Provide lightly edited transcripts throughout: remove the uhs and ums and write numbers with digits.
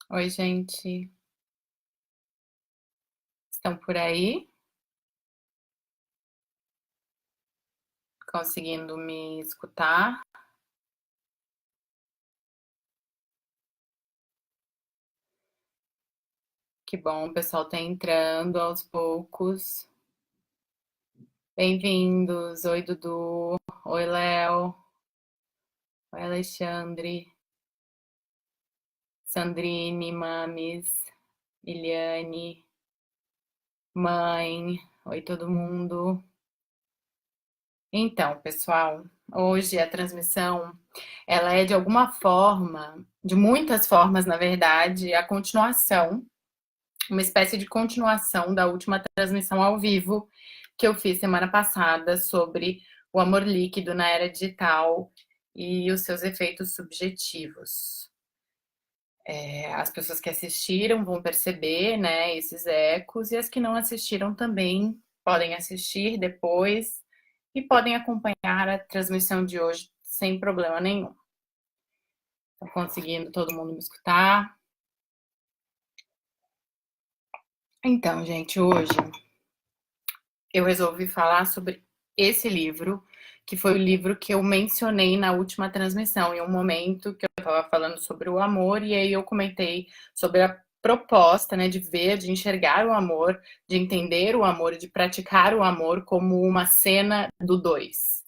Oi, gente. Estão por aí? Conseguindo me escutar? Que bom, o pessoal tá entrando aos poucos. Bem-vindos. Oi, Dudu. Oi, Léo. Oi, Alexandre. Sandrine, Mames, Iliane, mãe. Oi, todo mundo. Então, pessoal, hoje a transmissão, ela é de alguma forma, de muitas formas, na verdade, a continuação, uma espécie de continuação da última transmissão ao vivo que eu fiz semana passada sobre o amor líquido na era digital e os seus efeitos subjetivos. As pessoas que assistiram vão perceber, né, esses ecos, e as que não assistiram também podem assistir depois e podem acompanhar a transmissão de hoje sem problema nenhum. Estão conseguindo todo mundo me escutar? Então, gente, hoje eu resolvi falar sobre esse livro, que foi o livro que eu mencionei na última transmissão, em um momento que eu estava falando sobre o amor, e aí eu comentei sobre a proposta, né, de ver, de enxergar o amor, de entender o amor, de praticar o amor como uma cena do dois.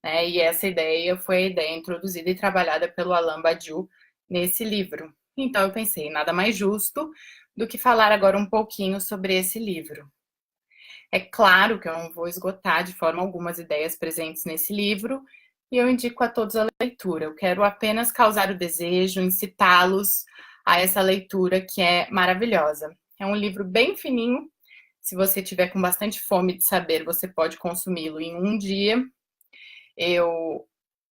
Né? E essa ideia foi a ideia introduzida e trabalhada pelo Alain Badiou nesse livro. Então eu pensei, nada mais justo do que falar agora um pouquinho sobre esse livro. É claro que eu não vou esgotar de forma alguma as ideias presentes nesse livro, e eu indico a todos a leitura. Eu quero apenas causar o desejo, incitá-los a essa leitura que é maravilhosa. É um livro bem fininho. Se você tiver com bastante fome de saber, você pode consumi-lo em um dia. Eu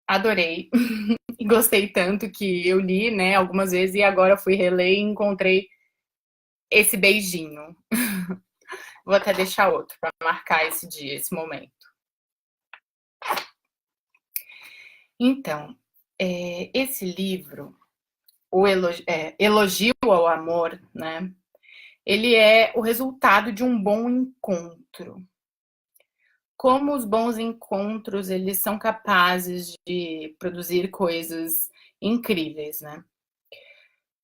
adorei e gostei tanto que eu li, né, algumas vezes e agora fui reler e encontrei esse beijinho. Vou até deixar outro para marcar esse dia, esse momento. Então, esse livro, o Elogio ao Amor, né? Ele é o resultado de um bom encontro. Como os bons encontros, eles são capazes de produzir coisas incríveis, né?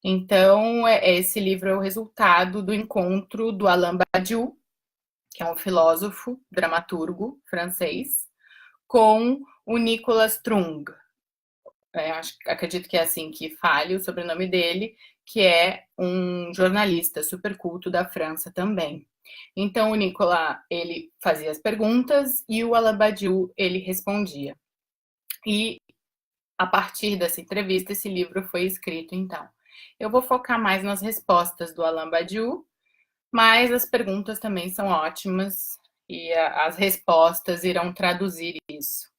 Então, esse livro é o resultado do encontro do Alain Badiou, que é um filósofo, dramaturgo francês, com o Nicolas Trung, acredito que é assim que fale o sobrenome dele, que é um jornalista super culto da França também. Então o Nicolas, ele fazia as perguntas e o Alain Badiou, ele respondia. E a partir dessa entrevista, esse livro foi escrito, então. Eu vou focar mais nas respostas do Alain Badiou, mas as perguntas também são ótimas e as respostas irão traduzir isso.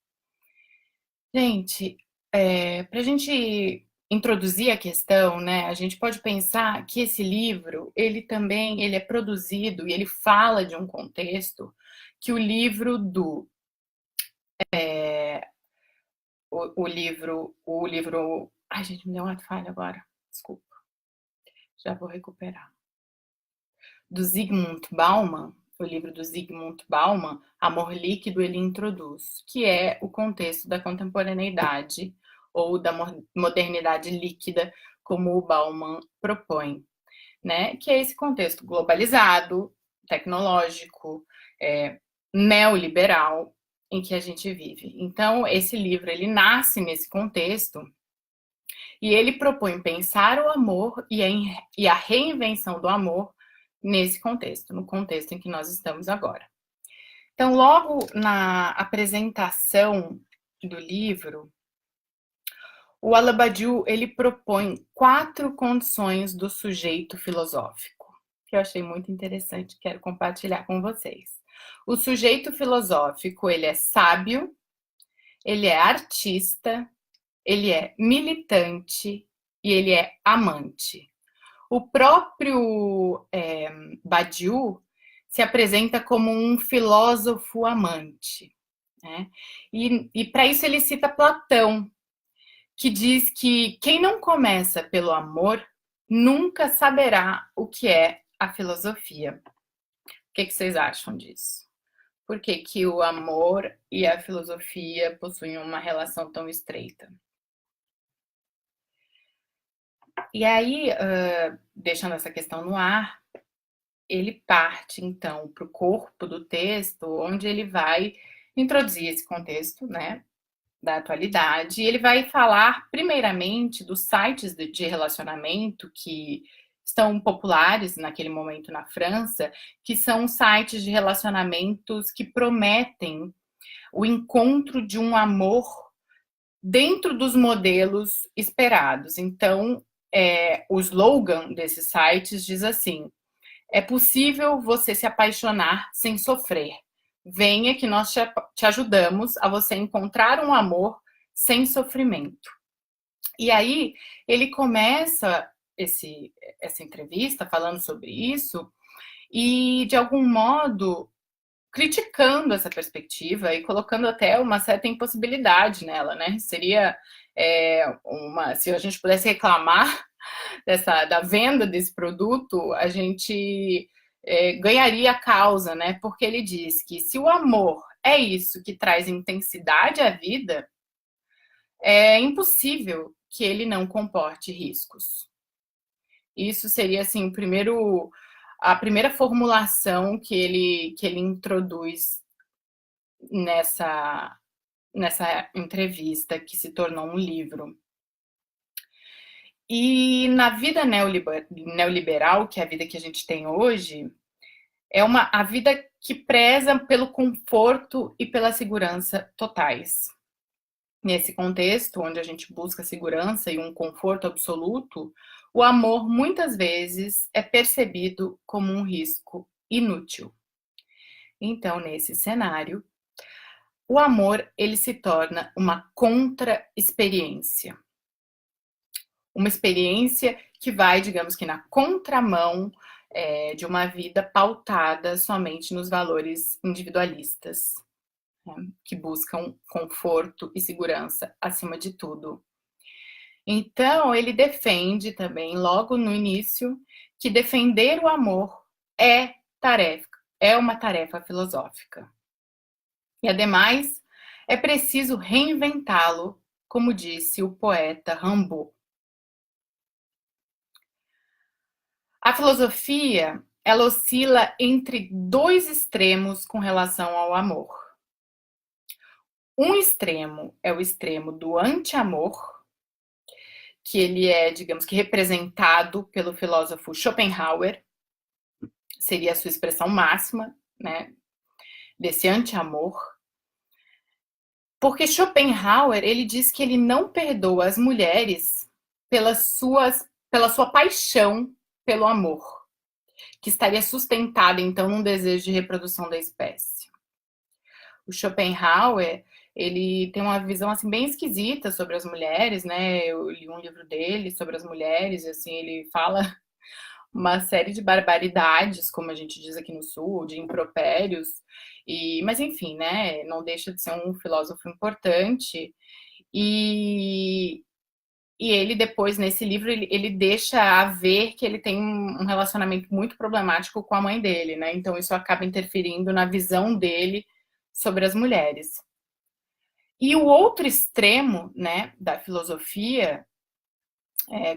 Gente, para a gente introduzir a questão, né, a gente pode pensar que esse livro, ele também ele é produzido e ele fala de um contexto que o livro, ai gente, me deu uma falha agora, desculpa, já vou recuperar. Do Zygmunt Bauman, o livro do Zygmunt Bauman, Amor Líquido, ele introduz, que é o contexto da contemporaneidade ou da modernidade líquida, como o Bauman propõe, né? Que é esse contexto globalizado, tecnológico, neoliberal em que a gente vive. Então, esse livro ele nasce nesse contexto e ele propõe pensar o amor e a reinvenção do amor nesse contexto, no contexto em que nós estamos agora. Então, logo na apresentação do livro, o Alain Badiou, ele propõe 4 condições do sujeito filosófico, que eu achei muito interessante, quero compartilhar com vocês. O sujeito filosófico, ele é sábio, ele é artista, ele é militante e ele é amante. O próprio Badiou se apresenta como um filósofo amante. Né? E para isso ele cita Platão, que diz que quem não começa pelo amor nunca saberá o que é a filosofia. O que vocês acham disso? Por que que o amor e a filosofia possuem uma relação tão estreita? E aí, deixando essa questão no ar, ele parte, então, para o corpo do texto, onde ele vai introduzir esse contexto, né, da atualidade, e ele vai falar, primeiramente, dos sites de relacionamento que estão populares naquele momento na França, que são sites de relacionamentos que prometem o encontro de um amor dentro dos modelos esperados. Então, o slogan desses sites diz assim: é possível você se apaixonar sem sofrer. Venha que nós te ajudamos a você encontrar um amor sem sofrimento. E aí ele começa essa entrevista falando sobre isso e, de algum modo, criticando essa perspectiva e colocando até uma certa impossibilidade nela, né? Seria se a gente pudesse reclamar da venda desse produto, a gente ganharia a causa, né? Porque ele diz que se o amor é isso que traz intensidade à vida, é impossível que ele não comporte riscos. Isso seria assim a primeira formulação que ele introduz nessa entrevista que se tornou um livro. E na vida neoliberal, que é a vida que a gente tem hoje, a vida que preza pelo conforto e pela segurança totais. Nesse contexto, onde a gente busca segurança e um conforto absoluto, o amor muitas vezes é percebido como um risco inútil. Então, nesse cenário, o amor ele se torna uma contra-experiência. Uma experiência que vai, digamos que na contramão de uma vida pautada somente nos valores individualistas, né, que buscam conforto e segurança acima de tudo. Então, ele defende também, logo no início, que defender o amor é uma tarefa filosófica. E, ademais, é preciso reinventá-lo, como disse o poeta Rimbaud. A filosofia, ela oscila entre dois extremos com relação ao amor. Um extremo é o extremo do anti-amor, que ele é, digamos que, representado pelo filósofo Schopenhauer, seria a sua expressão máxima, né, desse anti-amor. Porque Schopenhauer, ele diz que ele não perdoa as mulheres pela sua paixão pelo amor, que estaria sustentada, então, num desejo de reprodução da espécie. O Schopenhauer, ele tem uma visão, assim, bem esquisita sobre as mulheres, né? Eu li um livro dele sobre as mulheres, e, assim, ele fala uma série de barbaridades, como a gente diz aqui no Sul, de impropérios, mas enfim, né, não deixa de ser um filósofo importante, e ele depois, nesse livro, ele deixa a ver que ele tem um relacionamento muito problemático com a mãe dele, né, então isso acaba interferindo na visão dele sobre as mulheres. E o outro extremo, né, da filosofia,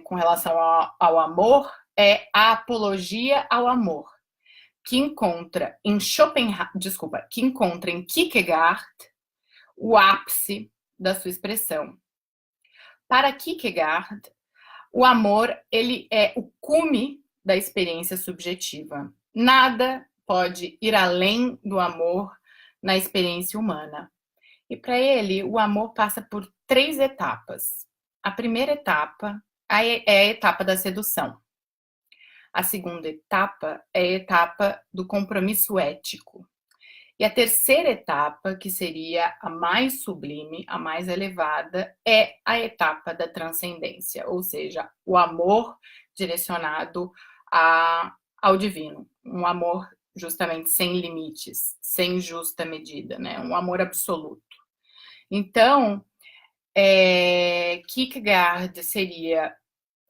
com relação ao amor, é a apologia ao amor, que encontra em Kierkegaard o ápice da sua expressão. Para Kierkegaard, o amor ele é o cume da experiência subjetiva. Nada pode ir além do amor na experiência humana. E para ele, o amor passa por 3 etapas. A primeira etapa é a etapa da sedução. A segunda etapa é a etapa do compromisso ético. E a terceira etapa, que seria a mais sublime, a mais elevada, é a etapa da transcendência, ou seja, o amor direcionado ao divino, um amor justamente sem limites, sem justa medida, né? Um amor absoluto. Então, Kierkegaard seria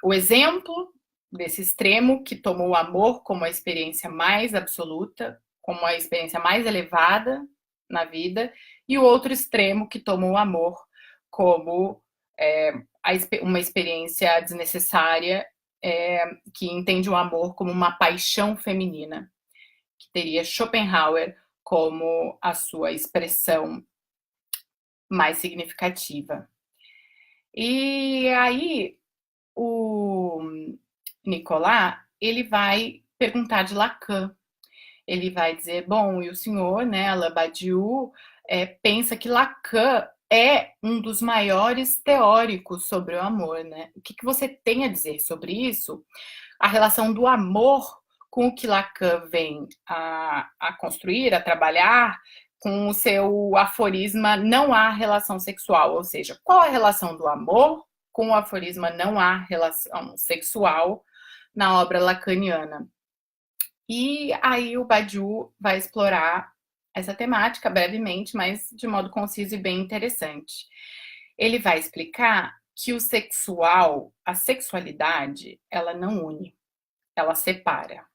o exemplo desse extremo que toma o amor como a experiência mais absoluta, como a experiência mais elevada na vida, e o outro extremo que toma o amor como uma experiência desnecessária, que entende o amor como uma paixão feminina, que teria Schopenhauer como a sua expressão mais significativa. E aí o Nicolas, ele vai perguntar de Lacan. Ele vai dizer, bom, e o senhor, né, Alain Badiou, pensa que Lacan é um dos maiores teóricos sobre o amor, né? O que você tem a dizer sobre isso? A relação do amor com o que Lacan vem a construir, a trabalhar, com o seu aforisma não há relação sexual, ou seja, qual a relação do amor com o aforisma não há relação sexual na obra lacaniana? E aí o Badiou vai explorar essa temática brevemente, mas de modo conciso e bem interessante. Ele vai explicar que o sexual, a sexualidade, ela não une, ela separa.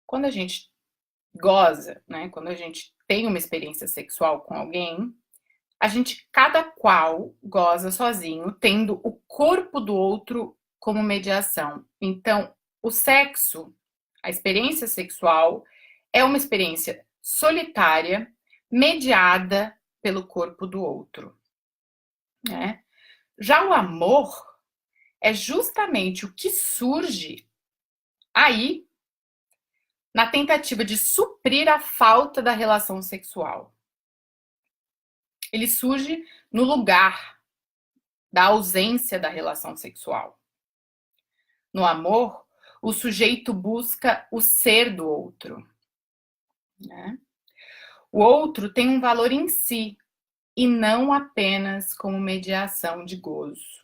Quando a gente goza, né, quando a gente tem uma experiência sexual com alguém, a gente, cada qual goza sozinho, tendo o corpo do outro como mediação. Então, o sexo, a experiência sexual, é uma experiência solitária, mediada pelo corpo do outro, né? Já o amor é justamente o que surge aí na tentativa de suprir a falta da relação sexual. Ele surge no lugar da ausência da relação sexual. No amor, o sujeito busca o ser do outro, né? O outro tem um valor em si e não apenas como mediação de gozo.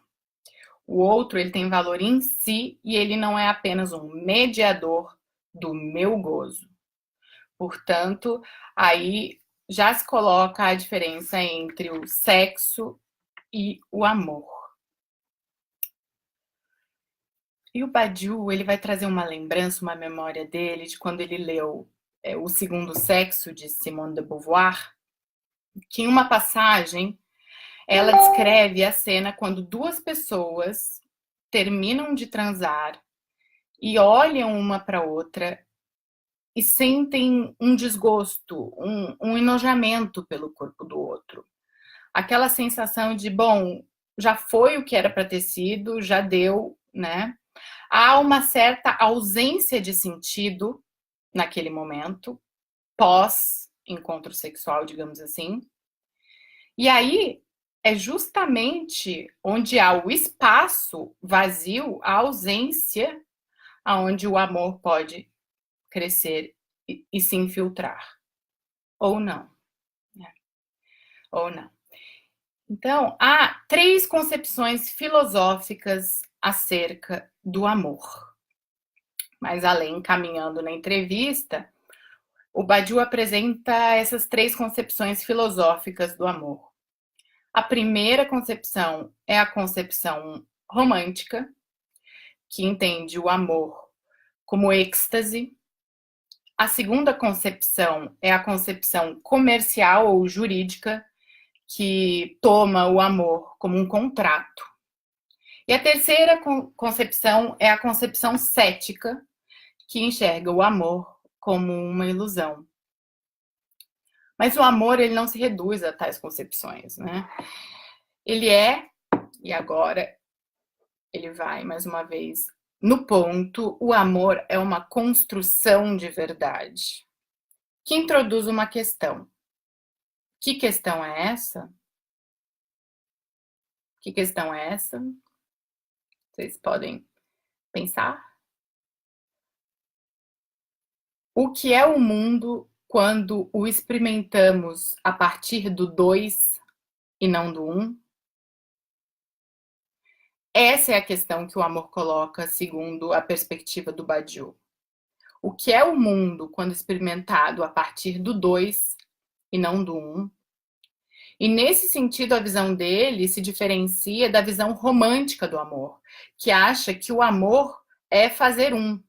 O outro, ele tem valor em si e ele não é apenas um mediador do meu gozo. Portanto, aí já se coloca a diferença entre o sexo e o amor. E o Badiou, ele vai trazer uma lembrança, uma memória dele de quando ele leu O Segundo Sexo, de Simone de Beauvoir, que em uma passagem ela descreve a cena quando duas pessoas terminam de transar e olham uma para outra e sentem um desgosto, um enojamento pelo corpo do outro. Aquela sensação de, bom, já foi o que era para ter sido, já deu, né? Há uma certa ausência de sentido naquele momento, pós-encontro sexual, digamos assim. E aí é justamente onde há o espaço vazio, a ausência, aonde o amor pode crescer e se infiltrar. Ou não. Né? Ou não. Então, há 3 concepções filosóficas acerca do amor. Mas além, caminhando na entrevista, o Badiou apresenta essas 3 concepções filosóficas do amor. A primeira concepção é a concepção romântica, que entende o amor como êxtase. A segunda concepção é a concepção comercial ou jurídica, que toma o amor como um contrato. E a terceira concepção é a concepção cética, que enxerga o amor como uma ilusão. Mas o amor, ele não se reduz a tais concepções, né? Ele é, e agora ele vai mais uma vez no ponto, o amor é uma construção de verdade, que introduz uma questão. Que questão é essa? Que questão é essa? Vocês podem pensar? O que é o mundo quando o experimentamos a partir do 2 e não do 1? Essa é a questão que o amor coloca segundo a perspectiva do Badiou. O que é o mundo quando experimentado a partir do 2 e não do 1? E nesse sentido, a visão dele se diferencia da visão romântica do amor, que acha que o amor é fazer um.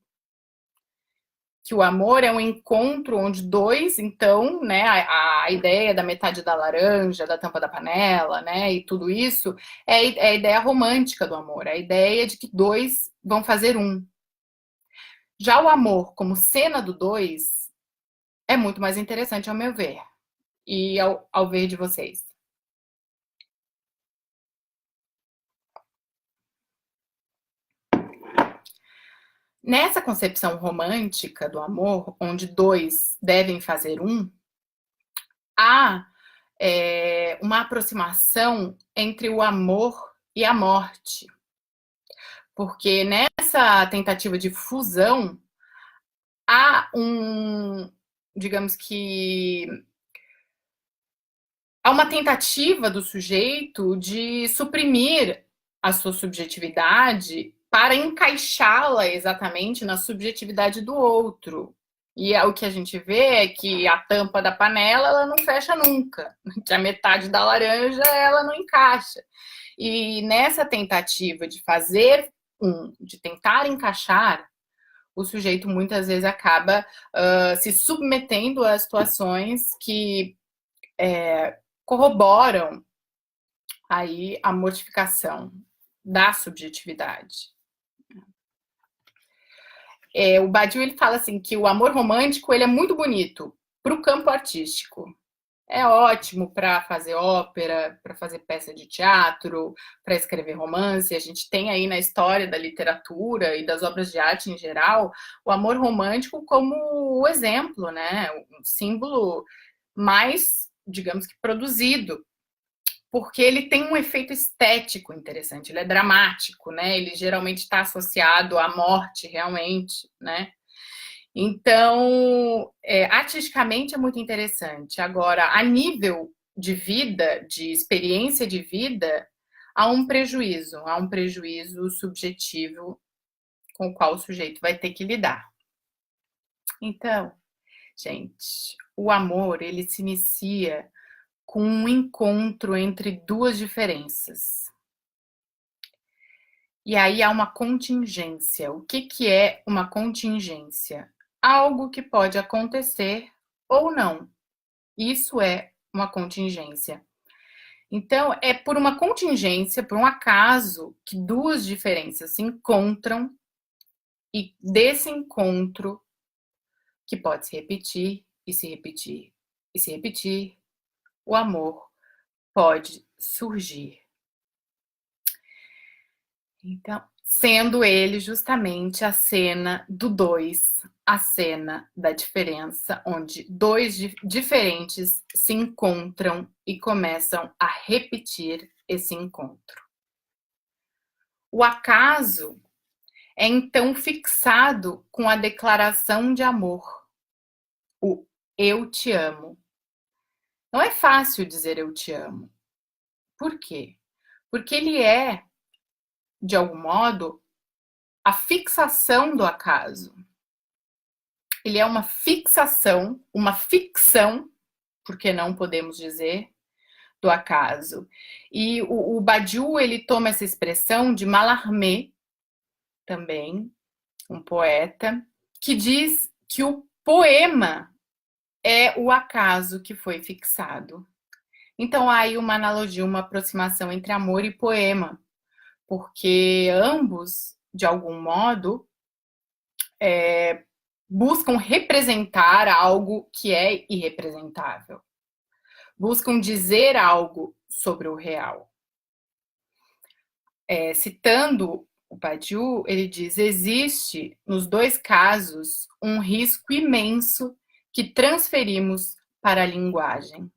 Que o amor é um encontro onde dois, então, né, a ideia da metade da laranja, da tampa da panela, né, e tudo isso é a ideia romântica do amor, é a ideia de que dois vão fazer um. Já o amor como cena do dois é muito mais interessante, ao meu ver, e ao ver de vocês. Nessa concepção romântica do amor, onde dois devem fazer um, há uma aproximação entre o amor e a morte. Porque nessa tentativa de fusão, há digamos que, há uma tentativa do sujeito de suprimir a sua subjetividade para encaixá-la exatamente na subjetividade do outro. E o que a gente vê é que a tampa da panela ela não fecha nunca, que a metade da laranja ela não encaixa. E nessa tentativa de fazer de tentar encaixar, o sujeito muitas vezes acaba se submetendo a situações que corroboram aí a mortificação da subjetividade. O Badiou ele fala assim que o amor romântico ele é muito bonito para o campo artístico. É ótimo para fazer ópera, para fazer peça de teatro, para escrever romance. A gente tem aí na história da literatura e das obras de arte em geral o amor romântico como o exemplo, né? Um símbolo mais, digamos que, produzido, porque ele tem um efeito estético interessante, ele é dramático, né? Ele geralmente está associado à morte, realmente, né? Então, artisticamente é muito interessante. Agora, a nível de vida, de experiência de vida, há um prejuízo subjetivo com o qual o sujeito vai ter que lidar. Então, gente, o amor, ele se inicia com um encontro entre duas diferenças. E aí há uma contingência. O que é uma contingência? Algo que pode acontecer ou não. Isso é uma contingência. Então, é por uma contingência, por um acaso, que duas diferenças se encontram e desse encontro, que pode se repetir e se repetir e se repetir, o amor pode surgir. Então, sendo ele justamente a cena do dois, a cena da diferença, onde dois diferentes se encontram e começam a repetir esse encontro. O acaso é então fixado com a declaração de amor, o eu te amo. Não é fácil dizer eu te amo. Por quê? Porque ele é, de algum modo, a fixação do acaso. Ele é uma fixação, uma ficção, porque não podemos dizer, do acaso. E o Badiou, ele toma essa expressão de Mallarmé, também, um poeta, que diz que o poema é o acaso que foi fixado. Então, há aí uma analogia, uma aproximação entre amor e poema, porque ambos, de algum modo, buscam representar algo que é irrepresentável. Buscam dizer algo sobre o real. Citando o Badiou, ele diz: existe, nos dois casos, um risco imenso que transferimos para a linguagem.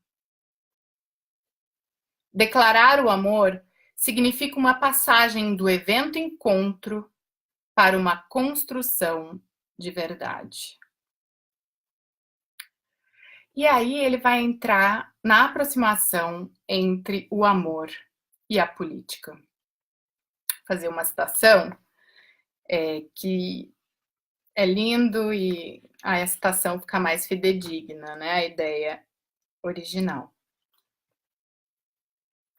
Declarar o amor significa uma passagem do evento encontro para uma construção de verdade. E aí ele vai entrar na aproximação entre o amor e a política. Vou fazer uma citação que é lindo e a citação fica mais fidedigna, né? A ideia original.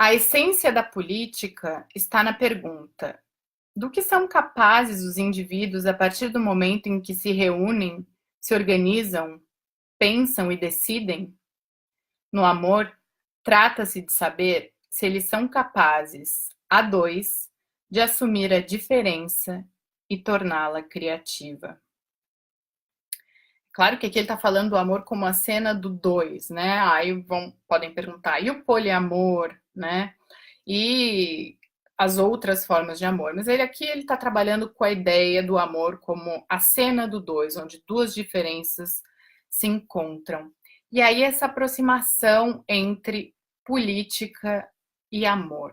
A essência da política está na pergunta: do que são capazes os indivíduos a partir do momento em que se reúnem, se organizam, pensam e decidem? No amor, trata-se de saber se eles são capazes, a dois, de assumir a diferença e torná-la criativa. Claro que aqui ele está falando do amor como a cena do dois, né? Aí podem perguntar, e o poliamor, né? E as outras formas de amor. Mas ele está trabalhando com a ideia do amor como a cena do dois, onde duas diferenças se encontram. E aí essa aproximação entre política e amor.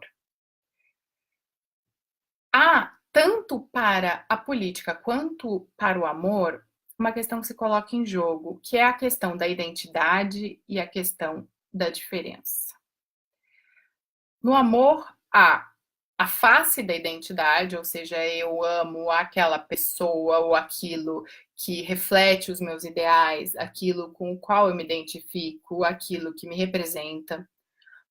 Há, tanto para a política quanto para o amor, uma questão que se coloca em jogo, que é a questão da identidade e a questão da diferença. No amor, há a face da identidade, ou seja, eu amo aquela pessoa ou aquilo que reflete os meus ideais, aquilo com o qual eu me identifico, aquilo que me representa.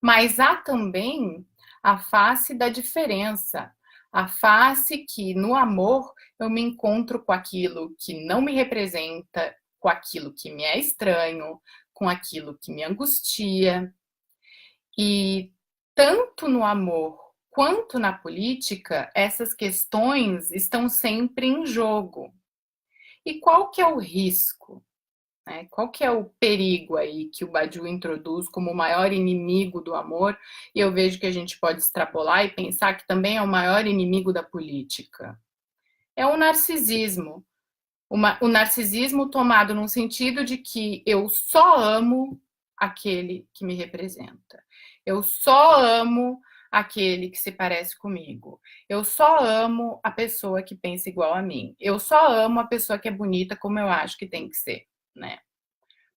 Mas há também a face da diferença, a face que no amor eu me encontro com aquilo que não me representa, com aquilo que me é estranho, com aquilo que me angustia. E tanto no amor quanto na política, essas questões estão sempre em jogo. E qual que é o risco? Qual que é o perigo aí que o Badiou introduz como o maior inimigo do amor? E eu vejo que a gente pode extrapolar e pensar que também é o maior inimigo da política. É o narcisismo. O narcisismo tomado no sentido de que eu só amo aquele que me representa. Eu só amo aquele que se parece comigo. Eu só amo a pessoa que pensa igual a mim. Eu só amo a pessoa que é bonita como eu acho que tem que ser, né?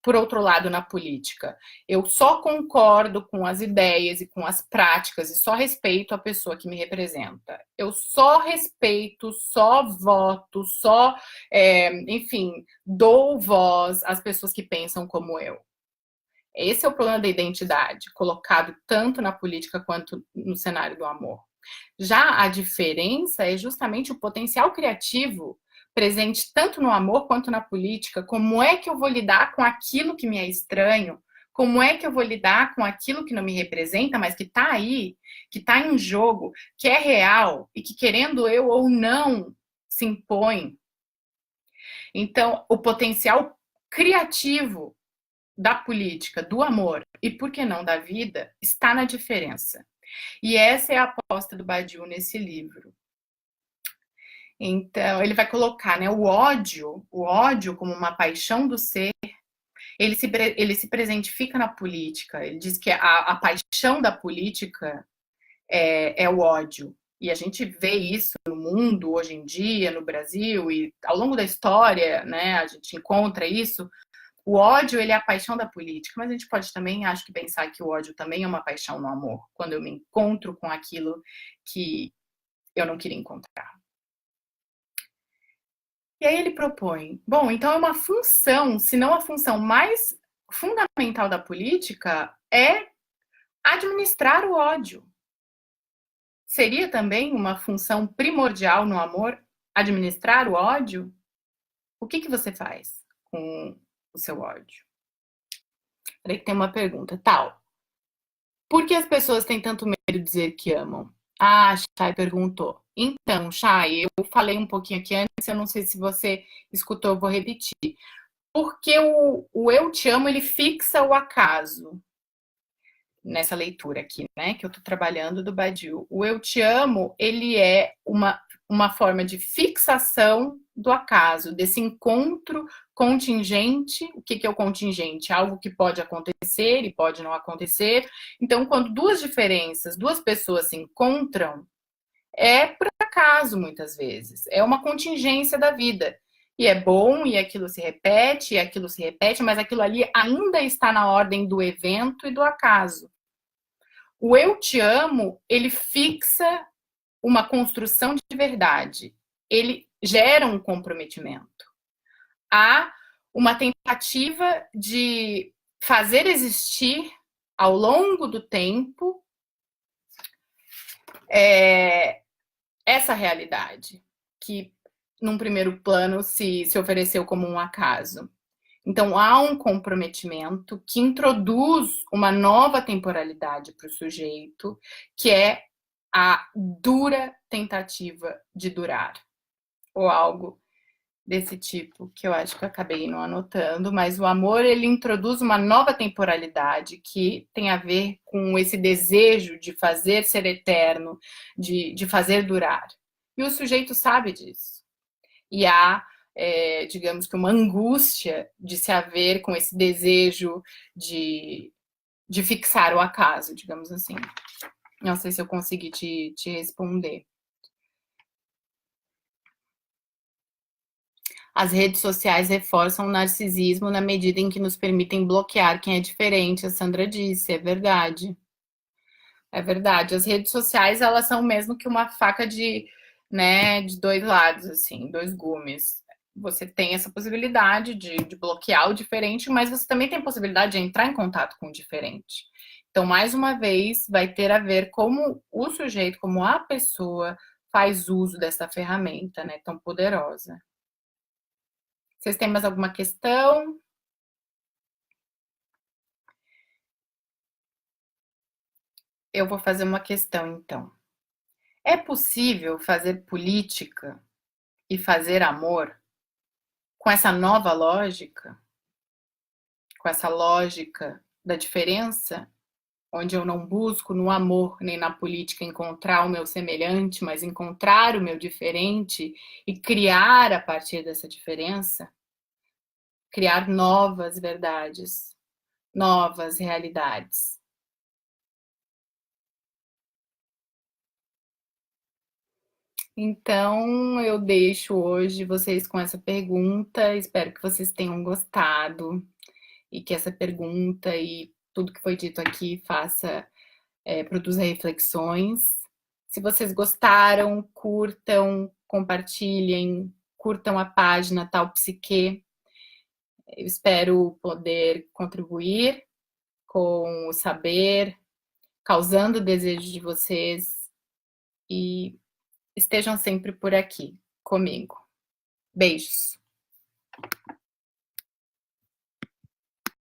Por outro lado, na política, eu só concordo com as ideias e com as práticas e só respeito a pessoa que me representa. Eu só respeito, só voto, enfim, dou voz às pessoas que pensam como eu. Esse é o problema da identidade, colocado tanto na política quanto no cenário do amor. Já a diferença é justamente o potencial criativo presente tanto no amor quanto na política. Como é que eu vou lidar com aquilo que me é estranho? Como é que eu vou lidar com aquilo que não me representa, mas que está aí, que está em jogo, que é real e que, querendo eu ou não, se impõe? Então, o potencial criativo da política, do amor e, por que não, da vida, está na diferença. E essa é a aposta do Badiou nesse livro. Então, ele vai colocar, né, o ódio como uma paixão do ser, ele se presentifica na política. Ele diz que a paixão da política é o ódio. E a gente vê isso no mundo hoje em dia, no Brasil, e ao longo da história, né, a gente encontra isso. O ódio, ele é a paixão da política, mas a gente pode também, acho que, pensar que o ódio também é uma paixão no amor, quando eu me encontro com aquilo que eu não queria encontrar. E aí ele propõe, bom, então é uma função, se não a função mais fundamental da política, é administrar o ódio. Seria também uma função primordial no amor administrar o ódio? O que você faz com o seu ódio? Peraí que tem uma pergunta. Tal. Por que as pessoas têm tanto medo de dizer que amam? Ah, Chay perguntou. Então, Chay, eu falei um pouquinho aqui antes, eu não sei se você escutou, eu vou repetir. Porque o eu te amo, ele fixa o acaso. Nessa leitura aqui, né, que eu tô trabalhando do Badiou. O eu te amo, ele é uma forma de fixação do acaso, desse encontro contingente. O que é o contingente? Algo que pode acontecer e pode não acontecer. Então, quando duas pessoas se encontram, é por acaso, muitas vezes. É uma contingência da vida. E é bom, e aquilo se repete, mas aquilo ali ainda está na ordem do evento e do acaso. O eu te amo, ele fixa uma construção de verdade. Ele gera um comprometimento. Há uma tentativa de fazer existir, ao longo do tempo, essa realidade que, num primeiro plano, se ofereceu como um acaso. Então, há um comprometimento que introduz uma nova temporalidade para o sujeito, que é a dura tentativa de durar, ou algo desse tipo, que eu acho que eu acabei não anotando, mas o amor, ele introduz uma nova temporalidade que tem a ver com esse desejo de fazer ser eterno, de fazer durar. E o sujeito sabe disso. E há, digamos que uma angústia de se haver com esse desejo de fixar o acaso, digamos assim. Não sei se eu consegui te responder. As redes sociais reforçam o narcisismo na medida em que nos permitem bloquear quem é diferente, a Sandra disse, é verdade. É verdade. As redes sociais, elas são mesmo que uma faca de dois lados, assim, dois gumes. Você tem essa possibilidade de bloquear o diferente, mas você também tem a possibilidade de entrar em contato com o diferente. Então, mais uma vez, vai ter a ver como o sujeito, como a pessoa faz uso dessa ferramenta, né, tão poderosa. Vocês têm mais alguma questão? Eu vou fazer uma questão, então. É possível fazer política e fazer amor com essa nova lógica? Com essa lógica da diferença? Onde eu não busco no amor nem na política encontrar o meu semelhante, mas encontrar o meu diferente e criar a partir dessa diferença? Criar novas verdades, novas realidades. Então, eu deixo hoje vocês com essa pergunta. Espero que vocês tenham gostado e que essa pergunta e tudo que foi dito aqui produza reflexões. Se vocês gostaram, curtam, compartilhem, curtam a página Tal Psique. Eu espero poder contribuir com o saber, causando o desejo de vocês e estejam sempre por aqui comigo. Beijos!